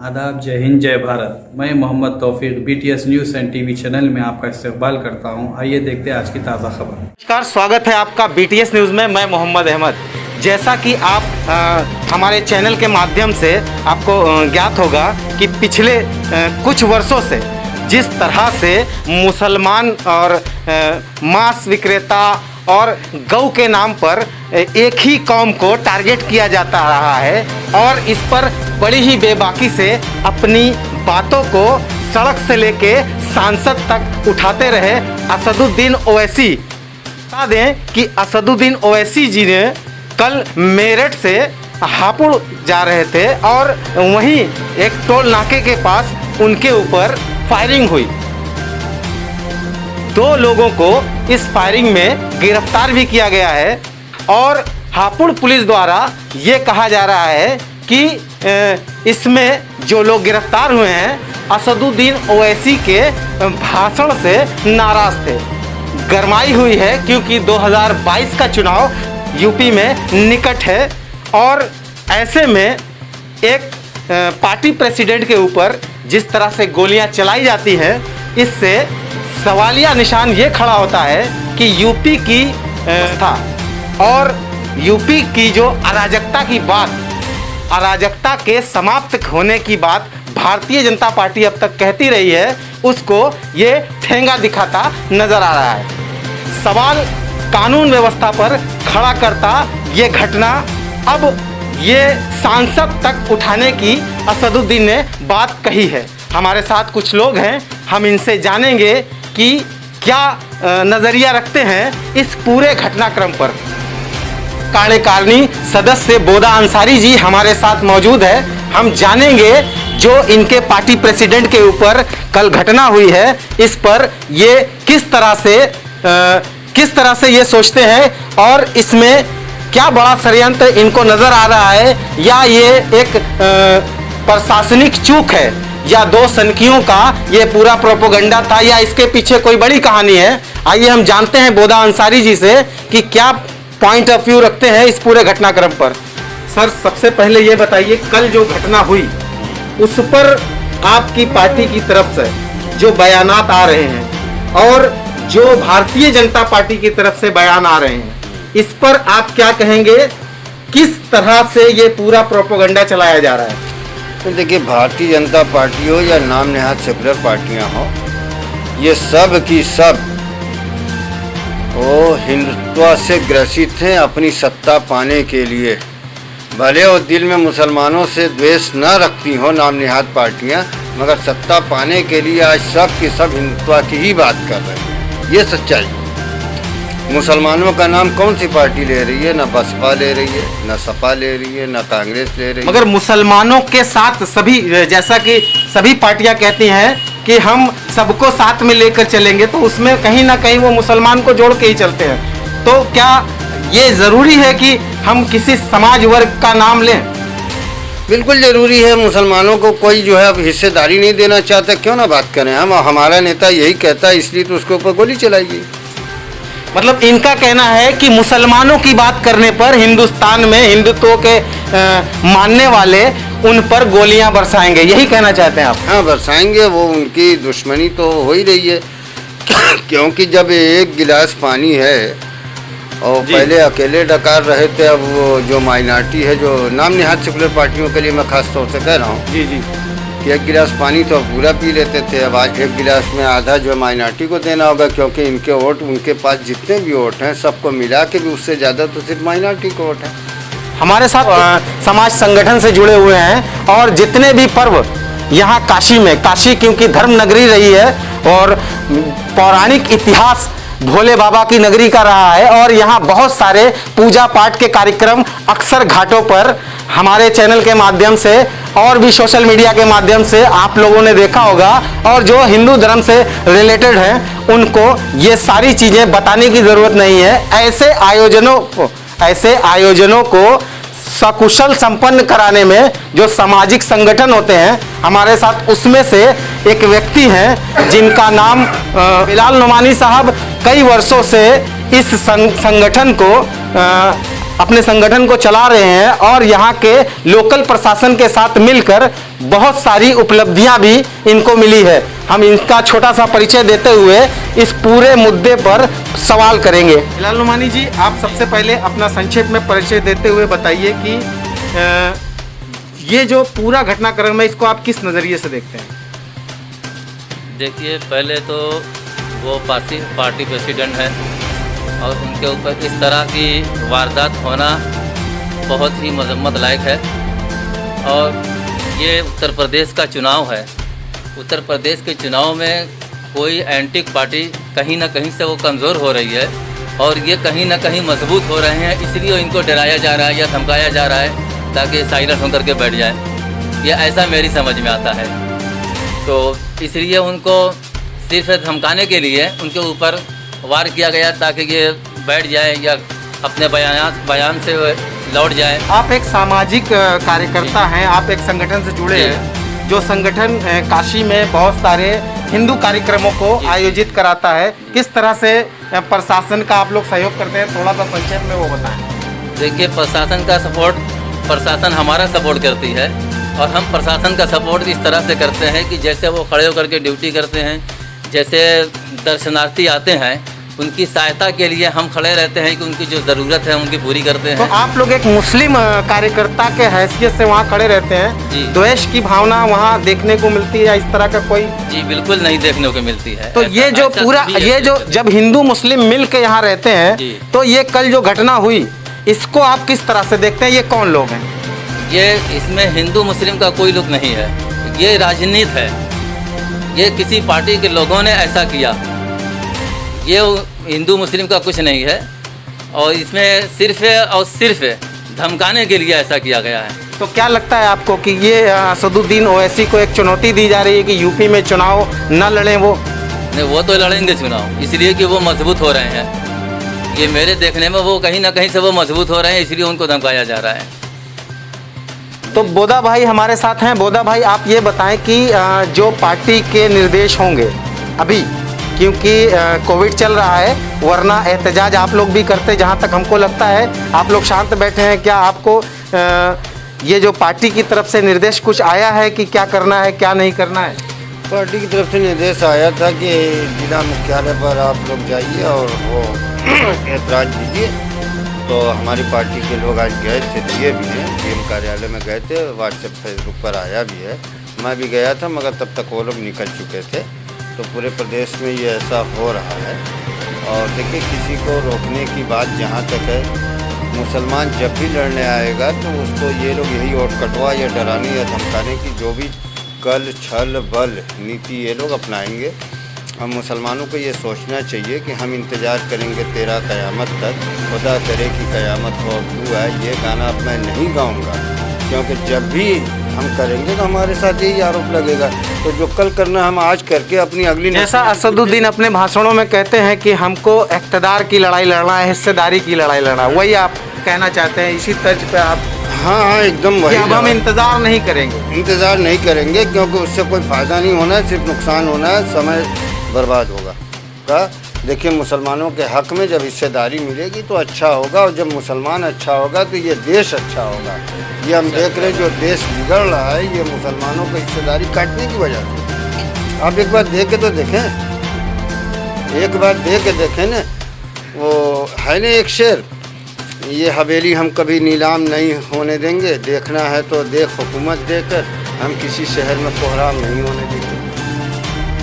आदाब, जय हिंद, जय भारत। मैं मोहम्मद तौफीक BTS news and TV channel में आपका इस्तकबाल करता हूं। आइए देखते हैं आज की ताज़ा खबर। नमस्कार, स्वागत है आपका BTS न्यूज़ में। मैं मोहम्मद अहमद। जैसा कि आप हमारे चैनल के माध्यम से आपको ज्ञात होगा कि पिछले कुछ वर्षों से जिस तरह से मुसलमान और मांस विक्रेता और गौ के नाम पर एक ही कौम को टारगेट किया जाता रहा है और इस पर बड़ी ही बेबाकी से अपनी बातों को सड़क से लेके सांसद तक उठाते रहे असदुद्दीन ओवैसी। बता दें कि असदुद्दीन ओवैसी जी ने कल मेरठ से हापुड़ जा रहे थे और वहीं एक टोल नाके के पास उनके ऊपर फायरिंग हुई। 2 लोगों को इस फायरिंग में गिरफ्तार भी किया गया है और हापुड़ पुलिस द्वारा ये कहा जा रहा है कि इसमें जो लोग गिरफ्तार हुए हैं असदुद्दीन ओवैसी के भाषण से नाराज थे। गरमाई हुई है क्योंकि 2022 का चुनाव यूपी में निकट है और ऐसे में एक पार्टी प्रेसिडेंट के ऊपर जिस तरह से गोलियां चलाई जाती हैं, इससे सवालिया निशान ये खड़ा होता है कि यूपी की था और यूपी की जो अराजकता की बात, अराजकता के समाप्त होने की बात भारतीय जनता पार्टी अब तक कहती रही है, उसको ये ठेंगा दिखाता नजर आ रहा है। सवाल कानून व्यवस्था पर खड़ा करता ये घटना अब ये सांसद तक उठाने की असदुद्दीन ने बात कही है। हमारे साथ कुछ लोग हैं, हम इनसे जानेंगे कि क्या नज़रिया रखते हैं इस पूरे घटनाक्रम पर। कार्यकारिणी सदस्य बोदा अंसारी जी हमारे साथ मौजूद है। हम जानेंगे जो इनके पार्टी प्रेसिडेंट के ऊपर कल घटना हुई है, इस पर ये किस तरह से ये सोचते हैं और इसमें क्या बड़ा षड्यंत्र इनको नजर आ रहा है, या ये एक प्रशासनिक चूक है, या 2 सनकियों का ये पूरा प्रोपेगेंडा था, या इसके पीछे कोई बड़ी कहानी है। आइए हम जानते हैं बोदा अंसारी जी से कि क्या पॉइंट ऑफ व्यू रखते हैं इस पूरे घटनाक्रम पर। सर, सबसे पहले ये बताइए, कल जो घटना हुई उस पर आपकी पार्टी की तरफ से जो बयानात आ रहे हैं और जो भारतीय जनता पार्टी की तरफ से बयान आ रहे हैं, इस पर आप क्या कहेंगे? किस तरह से ये पूरा प्रोपेगेंडा चलाया जा रहा है? तो देखिए, भारतीय जनता पार्टी हो या नाम नेहाद सेकुलर पार्टियां हो, ये सब की सब वो हिंदुत्व से ग्रसित हैं अपनी सत्ता पाने के लिए। भले वो दिल में मुसलमानों से द्वेष न रखती हो नाम नेहाद पार्टियां, मगर सत्ता पाने के लिए आज सब की सब हिंदुत्व की ही बात कर रहे हैं। ये सच्चाई। मुसलमानों का नाम कौन सी पार्टी ले रही है? ना बसपा ले रही है, ना सपा ले रही है, ना कांग्रेस ले रही है। मगर मुसलमानों के साथ सभी, जैसा कि सभी पार्टियां कहती हैं कि हम सबको साथ में लेकर चलेंगे, तो उसमें कहीं ना कहीं वो मुसलमान को जोड़ के ही चलते हैं। तो क्या ये ज़रूरी है कि हम किसी समाज वर्ग का नाम लें? बिल्कुल ज़रूरी है। मुसलमानों को कोई जो है अब हिस्सेदारी नहीं देना चाहता, क्यों ना बात करें हम। हमारा नेता यही कहता है, इसलिए तो उसके ऊपर गोली चलाई गई। मतलब इनका कहना है कि मुसलमानों की बात करने पर हिंदुस्तान में हिंदुत्व के मानने वाले उन पर गोलियां बरसाएंगे, यही कहना चाहते हैं आप? हाँ, बरसाएंगे। वो उनकी दुश्मनी तो हो ही रही है क्योंकि जब 1 गिलास पानी है और पहले अकेले डकार रहे थे, अब वो जो माइनॉरिटी है, जो नाम नेहाद सेकुलर पार्टियों के लिए मैं खास तौर से कह रहा हूँ जी जी, कि 1 गिलास पानी तो पूरा पी लेते थे, अब आज 1 गिलास में आधा जो माइनॉरिटी को देना होगा, क्योंकि इनके वोट, उनके पास जितने भी वोट हैं सबको मिला के भी उससे ज़्यादा तो सिर्फ माइनॉरिटी को वोट है। हमारे साथ समाज संगठन से जुड़े हुए हैं और जितने भी पर्व यहाँ काशी में, काशी क्योंकि धर्म नगरी रही है और पौराणिक इतिहास भोले बाबा की नगरी का रहा है और यहाँ बहुत सारे पूजा पाठ के कार्यक्रम अक्सर घाटों पर हमारे चैनल के माध्यम से और भी सोशल मीडिया के माध्यम से आप लोगों ने देखा होगा, और जो हिंदू धर्म से रिलेटेड हैं उनको ये सारी चीज़ें बताने की ज़रूरत नहीं है। ऐसे आयोजनों को सकुशल संपन्न कराने में जो सामाजिक संगठन होते हैं, हमारे साथ उसमें से एक व्यक्ति हैं जिनका नाम बिलाल नुमानी साहब कई वर्षों से इस संगठन को अपने संगठन को चला रहे हैं और यहाँ के लोकल प्रशासन के साथ मिलकर बहुत सारी उपलब्धियां भी इनको मिली है। हम इनका छोटा सा परिचय देते हुए इस पूरे मुद्दे पर सवाल करेंगे। हिलाल नुमानी जी, आप सबसे पहले अपना संक्षेप में परिचय देते हुए बताइए कि ये जो पूरा घटनाक्रम है इसको आप किस नज़रिए से देखते हैं? देखिए, पहले तो वो पार्टी प्रेसिडेंट है और उनके ऊपर इस तरह की वारदात होना बहुत ही मजम्मत लायक है। और ये उत्तर प्रदेश का चुनाव है। उत्तर प्रदेश के चुनाव में कोई एंटी पार्टी कहीं ना कहीं से वो कमज़ोर हो रही है और ये कहीं ना कहीं मजबूत हो रहे हैं, इसलिए इनको डराया जा रहा है या धमकाया जा रहा है ताकि साइलेंट होकर के बैठ जाए। ये ऐसा मेरी समझ में आता है। तो इसलिए उनको सिर्फ धमकाने के लिए उनके ऊपर वार किया गया ताकि ये बैठ जाए या अपने बयान से लौट जाए। आप एक सामाजिक कार्यकर्ता हैं, आप एक संगठन से जुड़े हैं जो संगठन काशी में बहुत सारे हिंदू कार्यक्रमों को आयोजित कराता है। किस तरह से प्रशासन का आप लोग सहयोग करते हैं, थोड़ा सा संक्षेप में वो बताएं। देखिए, प्रशासन हमारा सपोर्ट करती है और हम प्रशासन का सपोर्ट इस तरह से करते हैं कि जैसे वो खड़े होकर के ड्यूटी करते हैं, जैसे दर्शनार्थी आते हैं उनकी सहायता के लिए हम खड़े रहते हैं कि उनकी जो ज़रूरत है उनकी पूरी करते हैं। तो आप लोग एक मुस्लिम कार्यकर्ता के हैसियत से वहाँ खड़े रहते हैं, जी। द्वेष की भावना वहाँ देखने को मिलती है या इस तरह का कोई? जी बिल्कुल नहीं देखने को मिलती है। तो ये जो पूरा ये जो जब हिंदू मुस्लिम मिल के यहाँ रहते हैं, तो ये कल जो घटना हुई इसको आप किस तरह से देखते हैं? ये कौन लोग हैं? ये इसमें हिंदू मुस्लिम का कोई लुक नहीं है, ये राजनीति है। ये किसी पार्टी के लोगों ने ऐसा किया, ये हिंदू मुस्लिम का कुछ नहीं है और इसमें सिर्फ और सिर्फ धमकाने के लिए ऐसा किया गया है। तो क्या लगता है आपको कि ये असदुद्दीन ओवैसी को एक चुनौती दी जा रही है कि यूपी में चुनाव न लड़ें? वो नहीं, वो तो लड़ेंगे चुनाव, इसलिए कि वो मजबूत हो रहे हैं। ये मेरे देखने में वो कहीं ना कहीं से वो मजबूत हो रहे हैं, इसलिए उनको धमकाया जा रहा है। तो बोदा भाई हमारे साथ हैं। बोदा भाई, आप ये बताएं कि जो पार्टी के निर्देश होंगे अभी, क्योंकि कोविड चल रहा है, वरना एहतजाज आप लोग भी करते, जहाँ तक हमको लगता है आप लोग शांत बैठे हैं। क्या आपको ये जो पार्टी की तरफ से निर्देश कुछ आया है कि क्या करना है क्या नहीं करना है? पार्टी की तरफ से निर्देश आया था कि जिला मुख्यालय पर आप लोग जाइए और वो एतराज़ दीजिए। तो हमारी पार्टी के लोग आज गए थे, दिए भी हैं, डीएम कार्यालय में गए थे, व्हाट्सएप फेसबुक पर आया भी है, मैं भी गया था, मगर तब तक वो लोग निकल चुके थे। तो पूरे प्रदेश में ये ऐसा हो रहा है। और देखिए, किसी को रोकने की बात जहाँ तक है, मुसलमान जब भी लड़ने आएगा तो उसको ये लोग यही ओट कटवा या डराने या धमकाने की जो भी कल छल बल नीति ये लोग अपनाएंगे। हम मुसलमानों को ये सोचना चाहिए कि हम इंतज़ार करेंगे तेरा क़यामत तक, खुदा करे कि क़यामत हो तू है। ये गाना अब मैं नहीं गाऊंगा, क्योंकि जब भी हम करेंगे तो हमारे साथ यही आरोप लगेगा। तो जो कल करना हम आज करके अपनी अगली, जैसा असदुद्दीन अपने भाषणों में कहते हैं कि हमको इक़्तिदार की लड़ाई लड़ना है, हिस्सेदारी की लड़ाई लड़ना है, वही आप कहना चाहते हैं? इसी तर्ज पे आप? हाँ, एकदम वही। अब हम इंतज़ार नहीं करेंगे? इंतज़ार नहीं करेंगे, क्योंकि उससे कोई फ़ायदा नहीं होना है, सिर्फ नुकसान होना है, समय बर्बाद होगा। का देखिए, मुसलमानों के हक़ में जब हिस्सेदारी मिलेगी तो अच्छा होगा, और जब मुसलमान अच्छा होगा तो ये देश अच्छा होगा। ये हम देख रहे हैं जो देश बिगड़ रहा है, ये मुसलमानों को हिस्सेदारी काटने की वजह से। आप एक बार देख के तो देखें, एक बार देख के देखें ना, वो है ना एक शेर, ये हवेली हम कभी नीलाम नहीं होने देंगे, देखना है तो देख हुकूमत देकर, हम किसी शहर में कोहराम नहीं होने देंगे।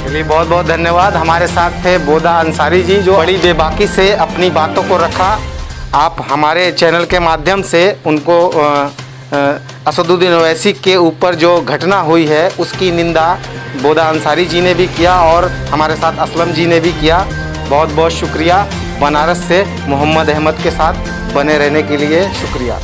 चलिए, बहुत बहुत धन्यवाद। हमारे साथ थे बोदा अंसारी जी, जो बड़ी बेबाकी से अपनी बातों को रखा। आप हमारे चैनल के माध्यम से उनको असदुद्दीन ओवैसी के ऊपर जो घटना हुई है उसकी निंदा बोदा अंसारी जी ने भी किया और हमारे साथ असलम जी ने भी किया। बहुत बहुत शुक्रिया। बनारस से मोहम्मद अहमद के साथ बने रहने के लिए शुक्रिया।